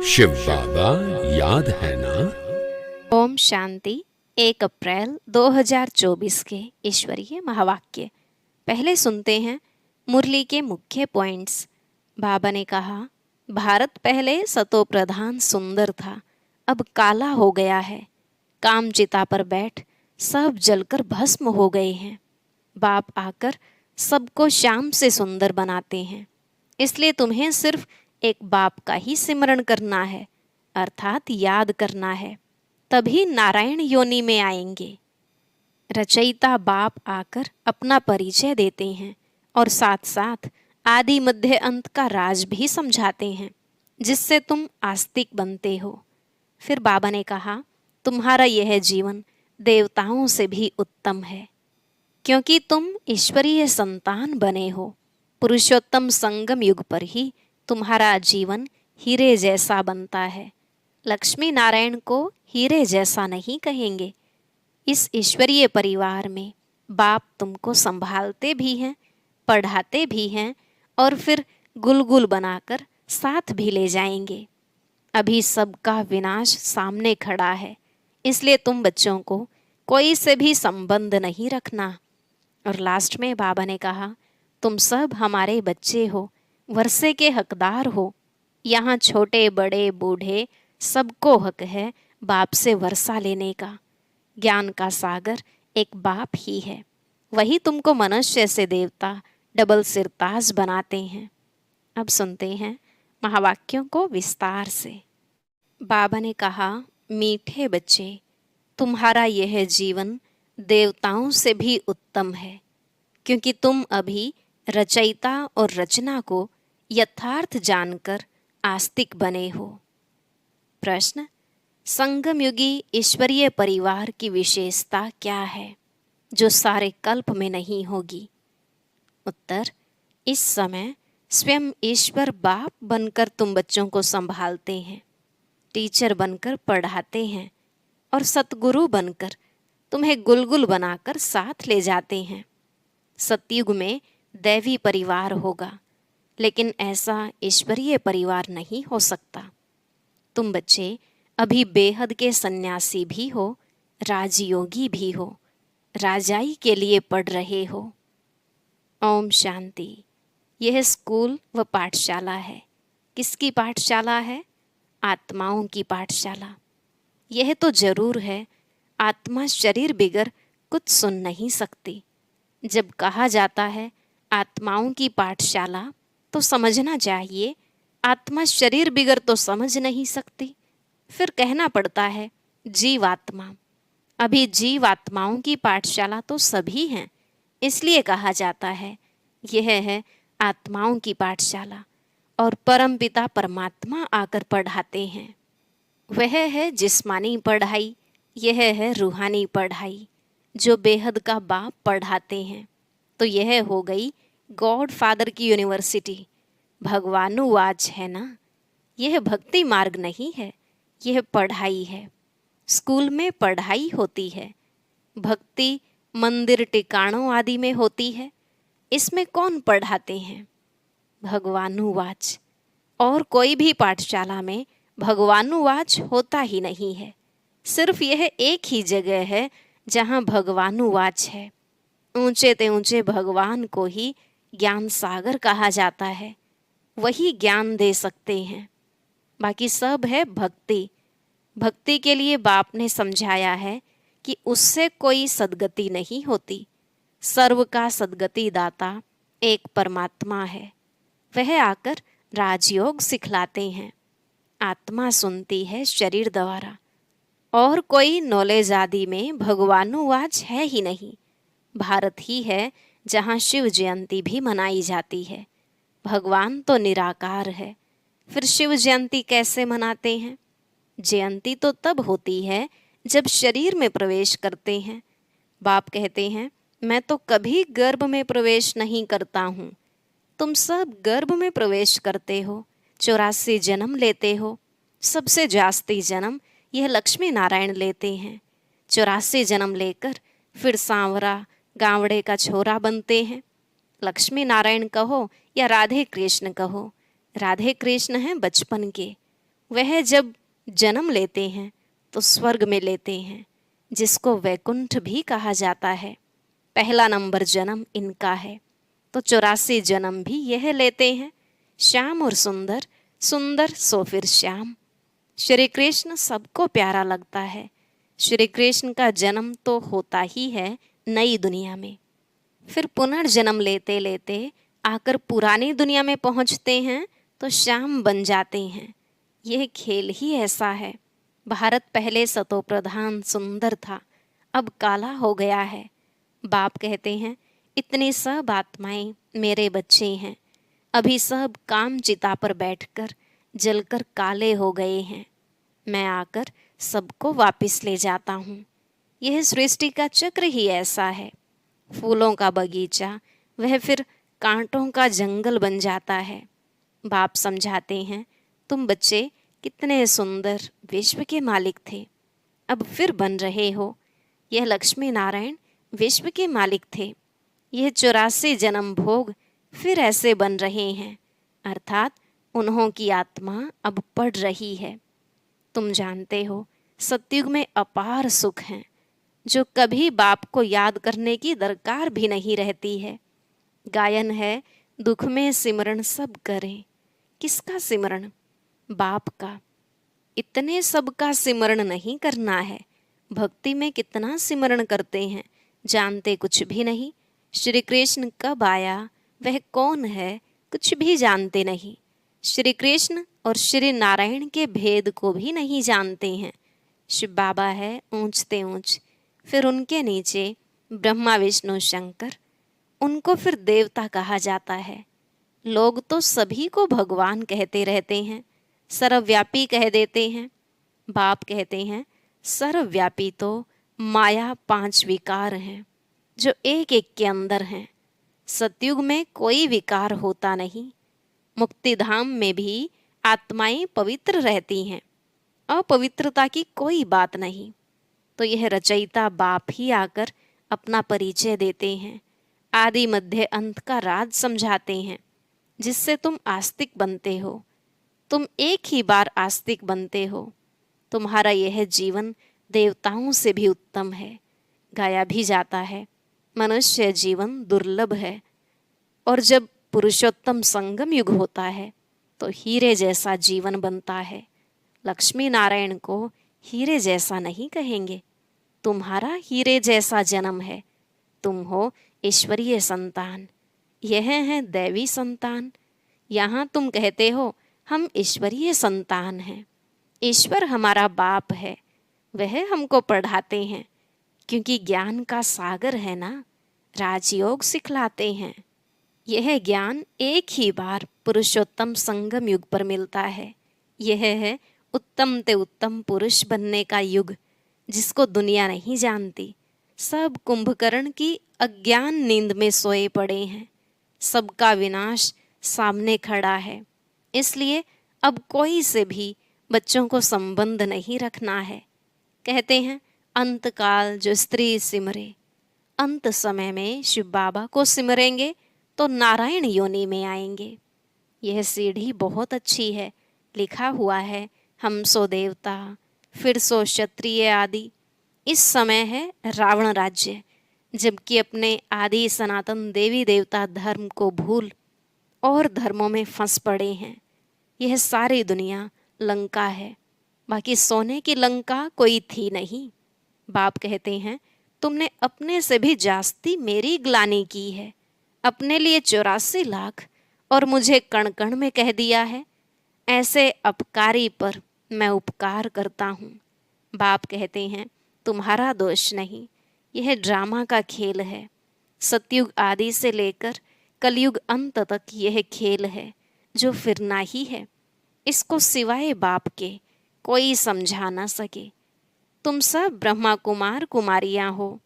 शिव बाबा याद है ना। ओम शांति। 1 अप्रैल 2024 के ईश्वरीय महावाक्य पहले सुनते हैं मुरली के मुख्य पॉइंट्स। बाबा ने कहा, भारत पहले सतो प्रधान सुंदर था, अब काला हो गया है। काम चिता पर बैठ सब जलकर भस्म हो गए हैं। बाप आकर सबको शाम से सुंदर बनाते हैं, इसलिए तुम्हें सिर्फ एक बाप का ही सिमरण करना है, अर्थात याद करना है, तभी नारायण योनि में आएंगे। रचयिता बाप आकर अपना परिचय देते हैं और साथ साथ आदि मध्य अंत का राज भी समझाते हैं, जिससे तुम आस्तिक बनते हो। फिर बाबा ने कहा, तुम्हारा यह जीवन देवताओं से भी उत्तम है, क्योंकि तुम ईश्वरीय संतान बने हो। पुरुषोत्तम संगम युग पर ही तुम्हारा जीवन हीरे जैसा बनता है। लक्ष्मी नारायण को हीरे जैसा नहीं कहेंगे। इस ईश्वरीय परिवार में बाप तुमको संभालते भी हैं, पढ़ाते भी हैं और फिर गुलगुल बनाकर साथ भी ले जाएंगे। अभी सबका विनाश सामने खड़ा है, इसलिए तुम बच्चों को कोई से भी संबंध नहीं रखना। और लास्ट में बाबा ने कहा, तुम सब हमारे बच्चे हो, वर्षे के हकदार हो। यहाँ छोटे बड़े बूढ़े सबको हक है बाप से वर्षा लेने का। ज्ञान का सागर एक बाप ही है, वही तुमको मनुष्य से देवता डबल सिरताज बनाते हैं। अब सुनते हैं महावाक्यों को विस्तार से। बाबा ने कहा, मीठे बच्चे, तुम्हारा यह जीवन देवताओं से भी उत्तम है, क्योंकि तुम अभी रचयिता और रचना को यथार्थ जानकर आस्तिक बने हो। प्रश्न, संगम युगी ईश्वरीय परिवार की विशेषता क्या है जो सारे कल्प में नहीं होगी? उत्तर, इस समय स्वयं ईश्वर बाप बनकर तुम बच्चों को संभालते हैं, टीचर बनकर पढ़ाते हैं और सतगुरु बनकर तुम्हें गुलगुल बनाकर साथ ले जाते हैं। सतयुग में दैवी परिवार होगा, लेकिन ऐसा ईश्वरीय परिवार नहीं हो सकता। तुम बच्चे अभी बेहद के सन्यासी भी हो, राजयोगी भी हो, राजाई के लिए पढ़ रहे हो। ओम शांति। यह स्कूल व पाठशाला है। किसकी पाठशाला है? आत्माओं की पाठशाला। यह तो जरूर है, आत्मा शरीर बिगर कुछ सुन नहीं सकती। जब कहा जाता है आत्माओं की पाठशाला, तो समझना चाहिए आत्मा शरीर बिगर तो समझ नहीं सकती। फिर कहना पड़ता है जीवात्मा। अभी जीवात्माओं की पाठशाला तो सभी हैं, इसलिए कहा जाता है यह है आत्माओं की पाठशाला, और परमपिता परमात्मा आकर पढ़ाते हैं। वह है जिस्मानी पढ़ाई, यह है रूहानी पढ़ाई जो बेहद का बाप पढ़ाते हैं। तो यह हो गई गॉड फादर की यूनिवर्सिटी। भगवानुवाच है ना। यह भक्ति मार्ग नहीं है, यह पढ़ाई है। स्कूल में पढ़ाई होती है, भक्ति मंदिर टिकाणों आदि में होती है। इसमें कौन पढ़ाते हैं? भगवानुवाच। और कोई भी पाठशाला में भगवानुवाच होता ही नहीं है। सिर्फ यह एक ही जगह है जहाँ भगवानुवाच है। ऊंचे ते ऊंचे भगवान को ही ज्ञान सागर कहा जाता है, वही ज्ञान दे सकते हैं। बाकी सब है भक्ति। भक्ति के लिए बाप ने समझाया है कि उससे कोई सद्गति नहीं होती। सर्व का सद्गति दाता एक परमात्मा है, वह आकर राजयोग सिखलाते हैं। आत्मा सुनती है शरीर द्वारा, और कोई नॉलेज आदि में भगवानुवाच है ही नहीं। भारत ही है जहाँ शिव जयंती भी मनाई जाती है। भगवान तो निराकार है, फिर शिव जयंती कैसे मनाते हैं? जयंती तो तब होती है जब शरीर में प्रवेश करते हैं। बाप कहते हैं, मैं तो कभी गर्भ में प्रवेश नहीं करता हूँ। तुम सब गर्भ में प्रवेश करते हो, 84 जन्म लेते हो। सबसे जास्ती जन्म यह लक्ष्मी नारायण लेते हैं। 84 जन्म लेकर फिर सांवरा गावड़े का छोरा बनते हैं। लक्ष्मी नारायण कहो या राधे कृष्ण कहो, राधे कृष्ण हैं बचपन के, वह जब जन्म लेते हैं तो स्वर्ग में लेते हैं, जिसको वैकुंठ भी कहा जाता है। पहला नंबर जन्म इनका है, तो 84 जन्म भी यह लेते हैं। श्याम और सुंदर, सुंदर सो फिर श्याम। श्री कृष्ण सबको प्यारा लगता है। श्री कृष्ण का जन्म तो होता ही है नई दुनिया में, फिर पुनर्जन्म लेते लेते आकर पुरानी दुनिया में पहुंचते हैं तो श्याम बन जाते हैं। यह खेल ही ऐसा है। भारत पहले सतोप्रधान सुंदर था, अब काला हो गया है। बाप कहते हैं, इतनी सब आत्माएं मेरे बच्चे हैं, अभी सब काम चिता पर बैठकर जलकर काले हो गए हैं। मैं आकर सबको वापस ले जाता हूँ। यह सृष्टि का चक्र ही ऐसा है। फूलों का बगीचा वह फिर कांटों का जंगल बन जाता है। बाप समझाते हैं, तुम बच्चे कितने सुंदर विश्व के मालिक थे, अब फिर बन रहे हो। यह लक्ष्मी नारायण विश्व के मालिक थे। यह 84 जन्म भोग फिर ऐसे बन रहे हैं, अर्थात उन्हों की आत्मा अब पढ़ रही है। तुम जानते हो, सतयुग में अपार सुख है, जो कभी बाप को याद करने की दरकार भी नहीं रहती है। गायन है, दुख में सिमरण सब करें। किसका सिमरण? बाप का। इतने सबका सिमरण नहीं करना है। भक्ति में कितना सिमरण करते हैं, जानते कुछ भी नहीं। श्री कृष्ण कब आया, वह कौन है, कुछ भी जानते नहीं। श्री कृष्ण और श्री नारायण के भेद को भी नहीं जानते हैं। शिव बाबा है ऊंचते ऊंच, फिर उनके नीचे ब्रह्मा विष्णु शंकर, उनको फिर देवता कहा जाता है। लोग तो सभी को भगवान कहते रहते हैं, सर्वव्यापी कह देते हैं। बाप कहते हैं, सर्वव्यापी तो माया 5 विकार हैं, जो एक एक के अंदर हैं। सतयुग में कोई विकार होता नहीं। मुक्तिधाम में भी आत्माएं पवित्र रहती हैं, अपवित्रता की कोई बात नहीं। तो यह रचयिता बाप ही आकर अपना परिचय देते हैं, आदि मध्य अंत का राज समझाते हैं, जिससे तुम आस्तिक बनते हो। तुम एक ही बार आस्तिक बनते हो। तुम्हारा यह जीवन देवताओं से भी उत्तम है। गाया भी जाता है, मनुष्य जीवन दुर्लभ है, और जब पुरुषोत्तम संगम युग होता है तो हीरे जैसा जीवन बनता है। लक्ष्मी नारायण को हीरे जैसा नहीं कहेंगे। तुम्हारा हीरे जैसा जन्म है। तुम हो ईश्वरीय संतान, यह है दैवी संतान। यहाँ तुम कहते हो हम ईश्वरीय संतान हैं। ईश्वर हमारा बाप है, वह हमको पढ़ाते हैं, क्योंकि ज्ञान का सागर है ना, राजयोग सिखलाते हैं। यह ज्ञान एक ही बार पुरुषोत्तम संगम युग पर मिलता है। यह है उत्तम ते उत्तम पुरुष बनने का युग, जिसको दुनिया नहीं जानती। सब कुंभकर्ण की अज्ञान नींद में सोए पड़े हैं। सबका विनाश सामने खड़ा है। इसलिए अब कोई से भी बच्चों को संबंध नहीं रखना है। कहते हैं, अंतकाल जो स्त्री सिमरे, अंत समय में शिव बाबा को सिमरेंगे तो नारायण योनि में आएंगे। यह सीढ़ी बहुत अच्छी है। लिखा हुआ है, हम सो देवता, फिर सो क्षत्रिय आदि। इस समय है रावण राज्य, जबकि अपने आदि सनातन देवी देवता धर्म को भूल और धर्मों में फंस पड़े हैं। यह सारी दुनिया लंका है, बाकी सोने की लंका कोई थी नहीं। बाप कहते हैं, तुमने अपने से भी जास्ती मेरी ग्लानि की है। अपने लिए 84 लाख और मुझे कण कण में कह दिया है। ऐसे अपकारी पर मैं उपकार करता हूँ। बाप कहते हैं, तुम्हारा दोष नहीं, यह ड्रामा का खेल है। सतयुग आदि से लेकर कलयुग अंत तक यह खेल है, जो फिरना ही है। इसको सिवाय बाप के कोई समझा ना सके। तुम सब ब्रह्मा कुमार कुमारियाँ हो,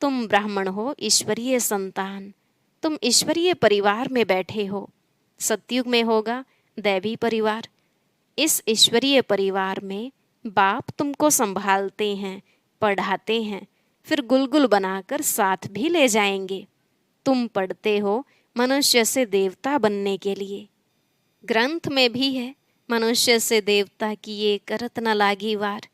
तुम ब्राह्मण हो, ईश्वरीय संतान। तुम ईश्वरीय परिवार में बैठे हो। सतयुग में होगा दैवी परिवार। इस ईश्वरीय परिवार में बाप तुमको संभालते हैं, पढ़ाते हैं, फिर गुलगुल बनाकर साथ भी ले जाएंगे। तुम पढ़ते हो मनुष्य से देवता बनने के लिए। ग्रंथ में भी है, मनुष्य से देवता की ये करत न लागी वार,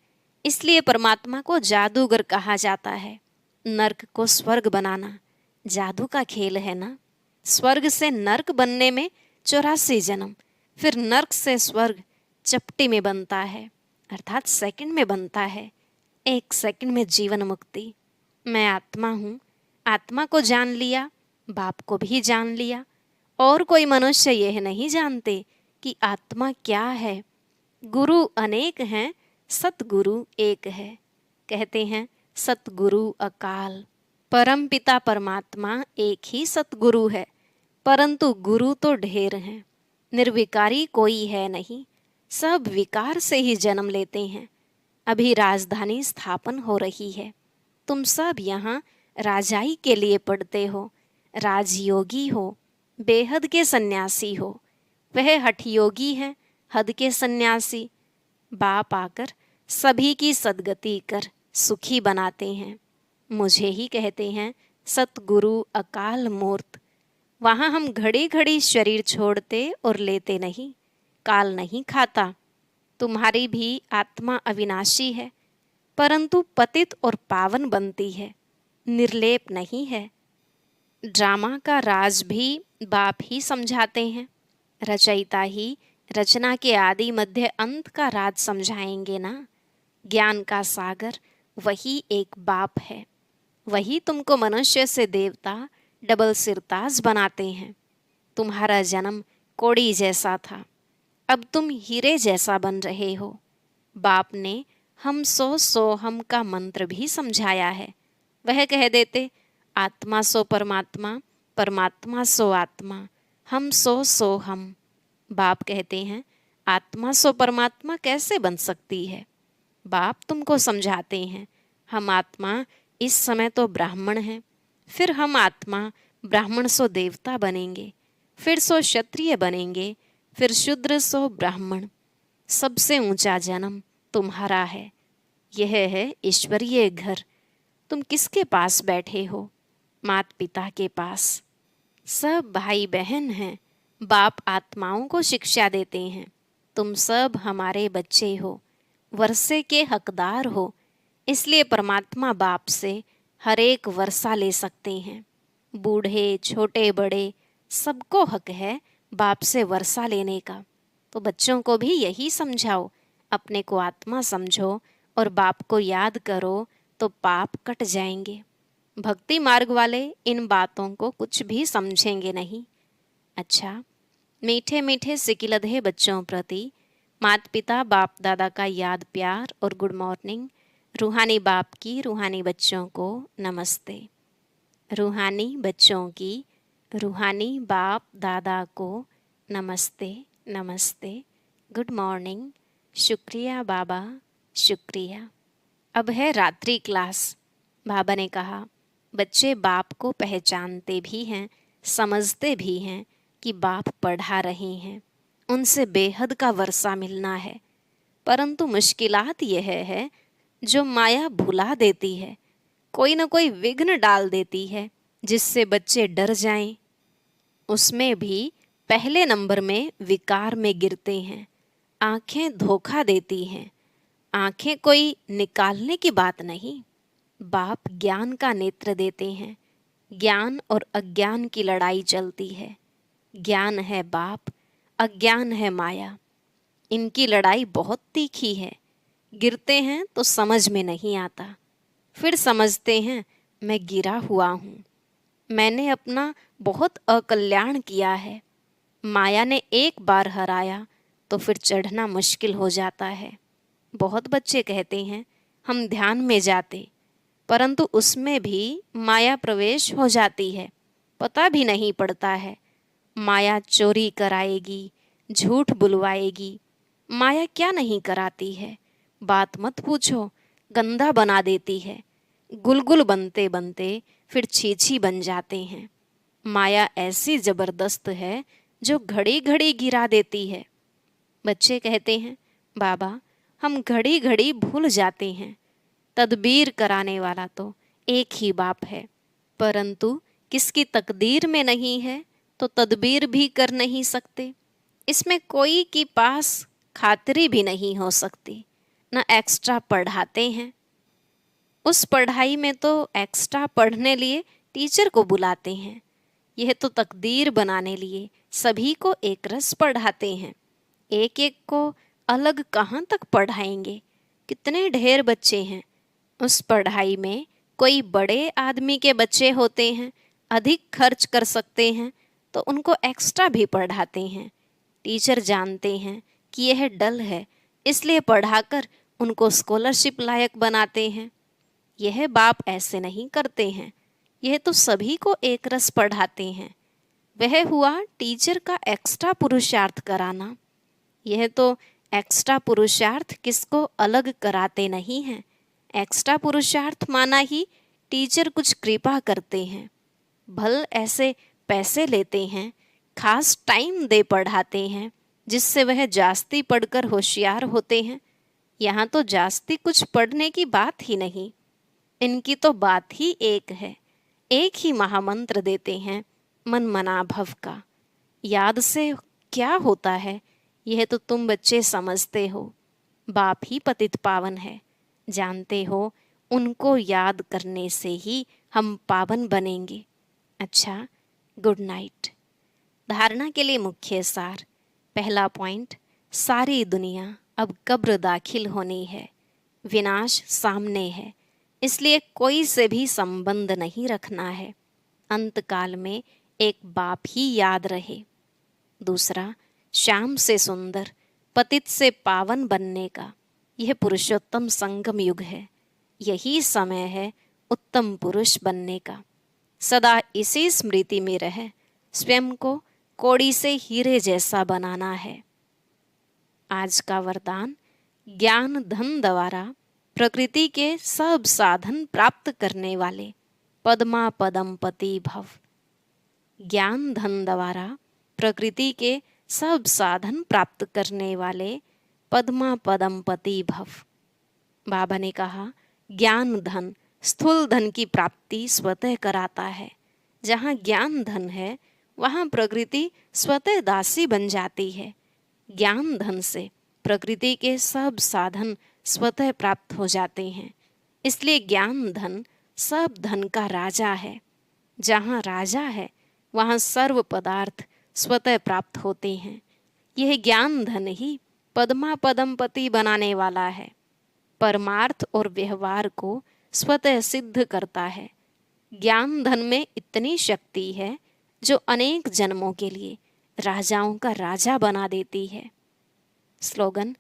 इसलिए परमात्मा को जादूगर कहा जाता है। नर्क को स्वर्ग बनाना जादू का खेल है ना। स्वर्ग से नर्क बनने में 84 जन्म, फिर नर्क से स्वर्ग चपटी में बनता है, अर्थात सेकंड में बनता है। 1 सेकंड में जीवन मुक्ति। मैं आत्मा हूँ, आत्मा को जान लिया, बाप को भी जान लिया। और कोई मनुष्य यह नहीं जानते कि आत्मा क्या है। गुरु अनेक हैं, सतगुरु एक है। कहते हैं सतगुरु अकाल। परम पिता परमात्मा एक ही सतगुरु है, परंतु गुरु तो ढेर हैं। निर्विकारी कोई है नहीं, सब विकार से ही जन्म लेते हैं। अभी राजधानी स्थापन हो रही है। तुम सब यहाँ राजाई के लिए पढ़ते हो। राजयोगी हो, बेहद के सन्यासी हो। वह हठयोगी हैं, हद के सन्यासी। बाप आकर सभी की सद्गति कर सुखी बनाते हैं। मुझे ही कहते हैं सतगुरु अकाल मूर्त। वहाँ हम घड़ी घड़ी शरीर छोड़ते और लेते नहीं। काल नहीं खाता। तुम्हारी भी आत्मा अविनाशी है, परंतु पतित और पावन बनती है, निर्लेप नहीं है। ड्रामा का राज भी बाप ही समझाते हैं। रचयिता ही रचना के आदि मध्य अंत का राज समझाएंगे ना। ज्ञान का सागर वही एक बाप है। वही तुमको मनुष्य से देवता डबल सिरताज बनाते हैं। तुम्हारा जन्म कोड़ी जैसा था, अब तुम हीरे जैसा बन रहे हो। बाप ने हम सो हम का मंत्र भी समझाया है। वह कह देते आत्मा सो परमात्मा, परमात्मा सो आत्मा, हम सो हम। बाप कहते हैं आत्मा सो परमात्मा कैसे बन सकती है। बाप तुमको समझाते हैं हम आत्मा इस समय तो ब्राह्मण हैं, फिर हम आत्मा ब्राह्मण सो देवता बनेंगे, फिर सो क्षत्रिय बनेंगे, फिर शूद्र सो ब्राह्मण। सबसे ऊंचा जन्म तुम्हारा है। यह है ईश्वरीय घर। तुम किसके पास बैठे हो? माता पिता के पास। सब भाई बहन हैं। बाप आत्माओं को शिक्षा देते हैं। तुम सब हमारे बच्चे हो, वर्षे के हकदार हो। इसलिए परमात्मा बाप से हर एक वर्षा ले सकते हैं। बूढ़े छोटे बड़े सबको हक है बाप से वर्षा लेने का। तो बच्चों को भी यही समझाओ, अपने को आत्मा समझो और बाप को याद करो तो पाप कट जाएंगे। भक्ति मार्ग वाले इन बातों को कुछ भी समझेंगे नहीं। अच्छा, मीठे मीठे सिकिलधे बच्चों प्रति माता पिता बाप दादा का याद प्यार और गुड मॉर्निंग। रूहानी बाप की रूहानी बच्चों को नमस्ते। रूहानी बच्चों की रूहानी बाप दादा को नमस्ते नमस्ते, गुड मॉर्निंग, शुक्रिया बाबा, शुक्रिया। अब है रात्रि क्लास। बाबा ने कहा बच्चे बाप को पहचानते भी हैं, समझते भी हैं कि बाप पढ़ा रहे हैं। उनसे बेहद का वर्षा मिलना है, परंतु मुश्किलात यह है जो माया भुला देती है, कोई न कोई विघ्न डाल देती है जिससे बच्चे डर जाएं। उसमें भी पहले नंबर में विकार में गिरते हैं। आंखें धोखा देती हैं। आंखें कोई निकालने की बात नहीं। बाप ज्ञान का नेत्र देते हैं। ज्ञान और अज्ञान की लड़ाई चलती है। ज्ञान है बाप, अज्ञान है माया। इनकी लड़ाई बहुत तीखी है। गिरते हैं तो समझ में नहीं आता, फिर समझते हैं मैं गिरा हुआ हूँ, मैंने अपना बहुत अकल्याण किया है। माया ने एक बार हराया तो फिर चढ़ना मुश्किल हो जाता है। बहुत बच्चे कहते हैं हम ध्यान में जाते, परंतु उसमें भी माया प्रवेश हो जाती है, पता भी नहीं पड़ता है। माया चोरी कराएगी, झूठ बुलवाएगी। माया क्या नहीं कराती है, बात मत पूछो, गंदा बना देती है। गुलगुल बनते बनते फिर छीछी बन जाते हैं। माया ऐसी जबरदस्त है जो घड़ी घड़ी गिरा देती है। बच्चे कहते हैं बाबा हम घड़ी घड़ी भूल जाते हैं। तदबीर कराने वाला तो एक ही बाप है, परंतु किसकी तकदीर में नहीं है तो तदबीर भी कर नहीं सकते। इसमें कोई के पास खातिरी भी नहीं हो सकती, न एक्स्ट्रा पढ़ाते हैं। उस पढ़ाई में तो एक्स्ट्रा पढ़ने लिए टीचर को बुलाते हैं, यह तो तकदीर बनाने लिए सभी को एक रस पढ़ाते हैं। एक एक को अलग कहाँ तक पढ़ाएंगे, कितने ढेर बच्चे हैं। उस पढ़ाई में कोई बड़े आदमी के बच्चे होते हैं, अधिक खर्च कर सकते हैं, तो उनको एक्स्ट्रा भी पढ़ाते हैं। टीचर जानते हैं कि यह डल है, इसलिए पढ़ाकर उनको स्कॉलरशिप लायक बनाते हैं। यह बाप ऐसे नहीं करते हैं, यह तो सभी को एक रस पढ़ाते हैं। वह हुआ टीचर का एक्स्ट्रा पुरुषार्थ कराना। यह तो एक्स्ट्रा पुरुषार्थ किसको अलग कराते नहीं हैं। एक्स्ट्रा पुरुषार्थ माना ही टीचर कुछ कृपा करते हैं, भल ऐसे पैसे लेते हैं, खास टाइम दे पढ़ाते हैं, जिससे वह जास्ती पढ़कर होशियार होते हैं। यहाँ तो जास्ती कुछ पढ़ने की बात ही नहीं, इनकी तो बात ही एक है। एक ही महामंत्र देते हैं, मन मना भव का। याद से क्या होता है, यह तो तुम बच्चे समझते हो। बाप ही पतित पावन है, जानते हो, उनको याद करने से ही हम पावन बनेंगे। अच्छा, गुड नाइट। धारणा के लिए मुख्य सार। पहला पॉइंट, सारी दुनिया अब कब्र दाखिल होनी है, विनाश सामने है, इसलिए कोई से भी संबंध नहीं रखना है। अंतकाल में एक बाप ही याद रहे। दूसरा, श्याम से सुंदर, पतित से पावन बनने का यह पुरुषोत्तम संगम युग है। यही समय है उत्तम पुरुष बनने का। सदा इसी स्मृति में रह स्वयं को कौड़ी से हीरे जैसा बनाना है। आज का वरदान, ज्ञान धन द्वारा प्रकृति के सब साधन प्राप्त करने वाले पद्मा पदमपति भव। ज्ञान धन द्वारा प्रकृति के सब साधन प्राप्त करने वाले पद्मा पदमपति भव। बाबा ने कहा, ज्ञान धन स्थूल धन की प्राप्ति स्वतः कराता है। जहाँ ज्ञान धन है वहाँ प्रकृति स्वतः दासी बन जाती है। ज्ञान धन से प्रकृति के सब साधन स्वतः प्राप्त हो जाते हैं, इसलिए ज्ञान धन सब धन का राजा है। जहाँ राजा है वहाँ सर्व पदार्थ स्वतः प्राप्त होते हैं। यह ज्ञान धन ही पद्मा पदमपति बनाने वाला है, परमार्थ और व्यवहार को स्वतः सिद्ध करता है। ज्ञान धन में इतनी शक्ति है जो अनेक जन्मों के लिए राजाओं का राजा बना देती है। स्लोगन,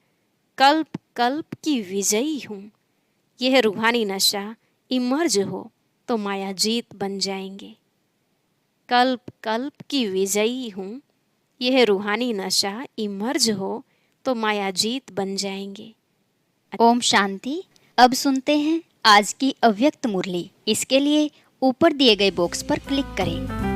कल्प कल्प की विजयी हूँ। यह रूहानी नशा इमर्ज हो तो माया जीत बन जाएंगे। कल्प कल्प की विजयी हूँ, यह रूहानी नशा इमर्ज हो तो माया जीत बन जाएंगे। ओम शांति। अब सुनते हैं आज की अव्यक्त मुरली। इसके लिए ऊपर दिए गए बॉक्स पर क्लिक करें।